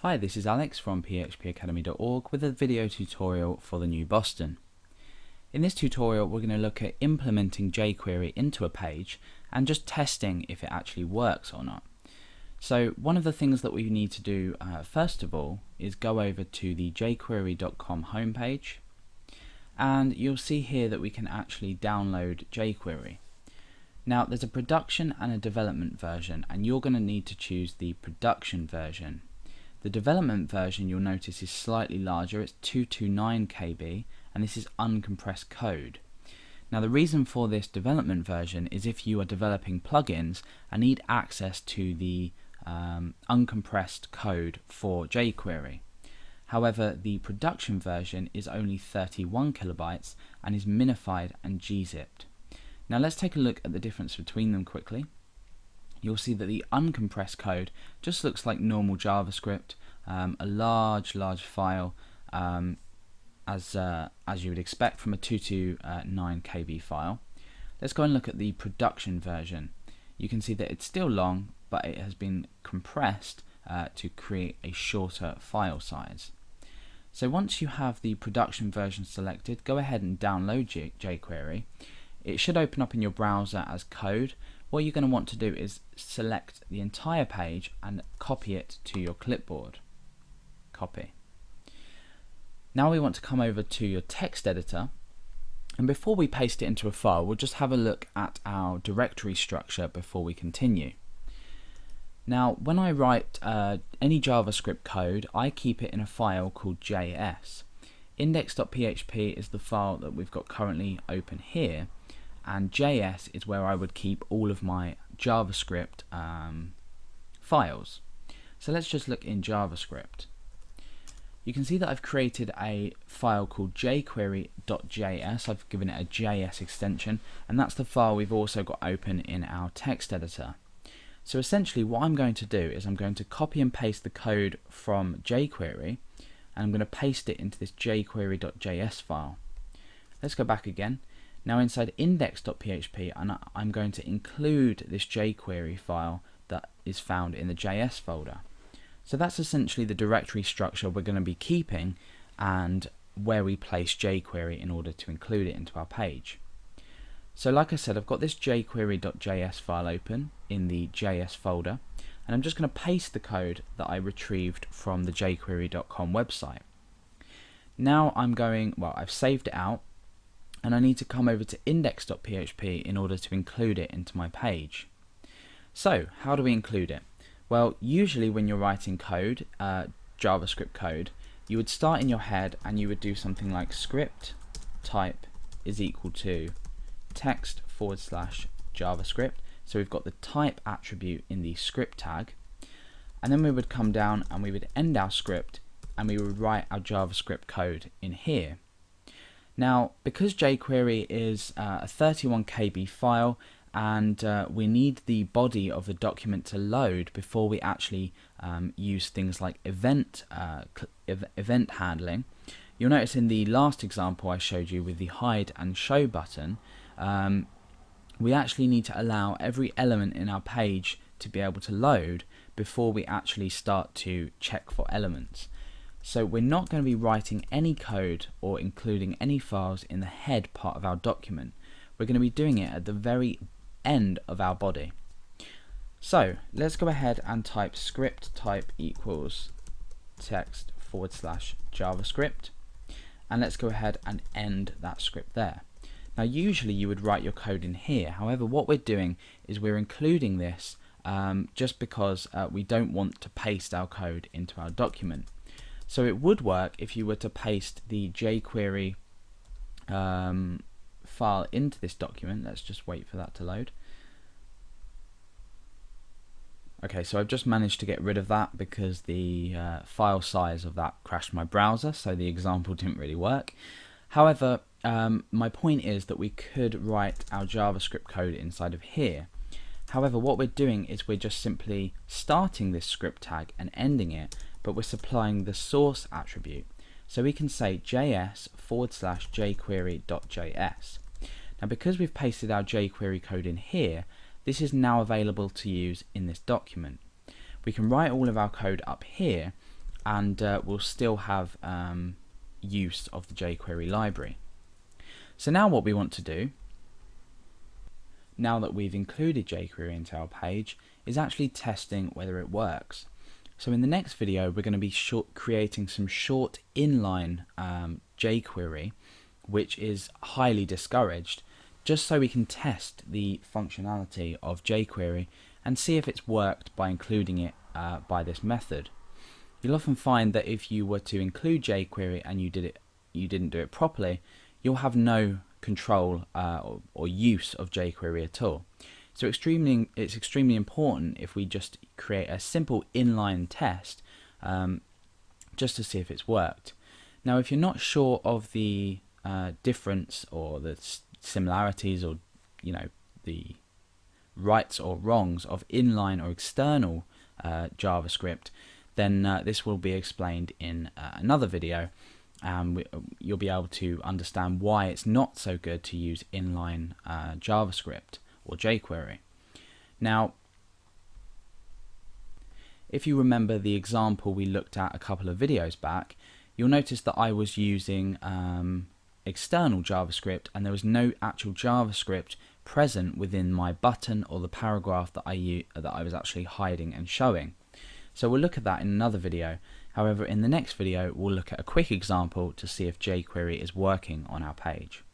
Hi, this is Alex from phpacademy.org with a video tutorial for the new Boston. In this tutorial we're going to look at implementing jQuery into a page and just testing if it actually works or not. So one of the things that we need to do first of all is go over to the jQuery.com homepage, and you'll see here that we can actually download jQuery. Now there's a production and a development version, and you're going to need to choose the production version. The development version, you'll notice, is slightly larger. It's 229 KB, and this is uncompressed code. Now the reason for this development version is if you are developing plugins and need access to the uncompressed code for jQuery. However, the production version is only 31 kilobytes and is minified and gzipped. Now let's take a look at the difference between them quickly. You'll see that the uncompressed code just looks like normal JavaScript, a large file, as you would expect from a 229 KB file. Let's go and look at the production version. You can see that it's still long, but it has been compressed to create a shorter file size. So once you have the production version selected, go ahead and download jQuery. It should open up in your browser as code. What you're going to want to do is select the entire page and copy it to your clipboard. Copy. Now we want to come over to your text editor, and before we paste it into a file, we'll just have a look at our directory structure before we continue. Now when I write any JavaScript code, I keep it in a file called JS. Index.php is the file that we've got currently open here, and JS is where I would keep all of my JavaScript files. So let's just look in JavaScript. You can see that I've created a file called jQuery.js. I've given it a JS extension, and that's the file we've also got open in our text editor. So essentially what I'm going to do is I'm going to copy and paste the code from jQuery, and I'm going to paste it into this jQuery.js file. Let's go back again. Now inside index.php, I'm going to include this jQuery file that is found in the JS folder. So that's essentially the directory structure we're going to be keeping and where we place jQuery in order to include it into our page. So like I said, I've got this jQuery.js file open in the JS folder, and I'm just going to paste the code that I retrieved from the jQuery.com website. Now I've saved it out, and I need to come over to index.php in order to include it into my page. So how do we include it? Well, usually when you're writing code, JavaScript code, you would start in your head and you would do something like script type is equal to text/JavaScript. So we've got the type attribute in the script tag, and then we would come down and we would end our script and we would write our JavaScript code in here. Now, because jQuery is a 31 KB file, and we need the body of the document to load before we actually use things like event handling. You'll notice in the last example I showed you with the hide and show button, we actually need to allow every element in our page to be able to load before we actually start to check for elements. So we're not going to be writing any code or including any files in the head part of our document. We're going to be doing it at the very end of our body. So let's go ahead and type script type equals text/JavaScript, and let's go ahead and end that script there. Now usually you would write your code in here. However, what we're doing is we're including this just because we don't want to paste our code into our document. So it would work if you were to paste the jQuery file into this document. Let's just wait for that to load. Okay, so I've just managed to get rid of that because the file size of that crashed my browser, so the example didn't really work. However, my point is that we could write our JavaScript code inside of here. However, what we're doing is we're just simply starting this script tag and ending it, but we're supplying the source attribute. So we can say js/jQuery.js. Now because we've pasted our jQuery code in here, this is now available to use in this document. We can write all of our code up here, and we'll still have use of the jQuery library. So now what we want to do, now that we've included jQuery into our page, is actually testing whether it works. So in the next video we're going to be creating some short inline jQuery, which is highly discouraged, just so we can test the functionality of jQuery and see if it's worked by including it by this method. You'll often find that if you were to include jQuery and you didn't do it properly, you'll have no control or use of jQuery at all. So it's extremely important if we just create a simple inline test just to see if it's worked. Now, if you're not sure of the difference or the similarities, or the rights or wrongs of inline or external JavaScript, then this will be explained in another video. You'll be able to understand why it's not so good to use inline JavaScript or jQuery. Now, if you remember the example we looked at a couple of videos back, you'll notice that I was using external JavaScript and there was no actual JavaScript present within my button or the paragraph that I was actually hiding and showing. So we'll look at that in another video. However, in the next video we'll look at a quick example to see if jQuery is working on our page.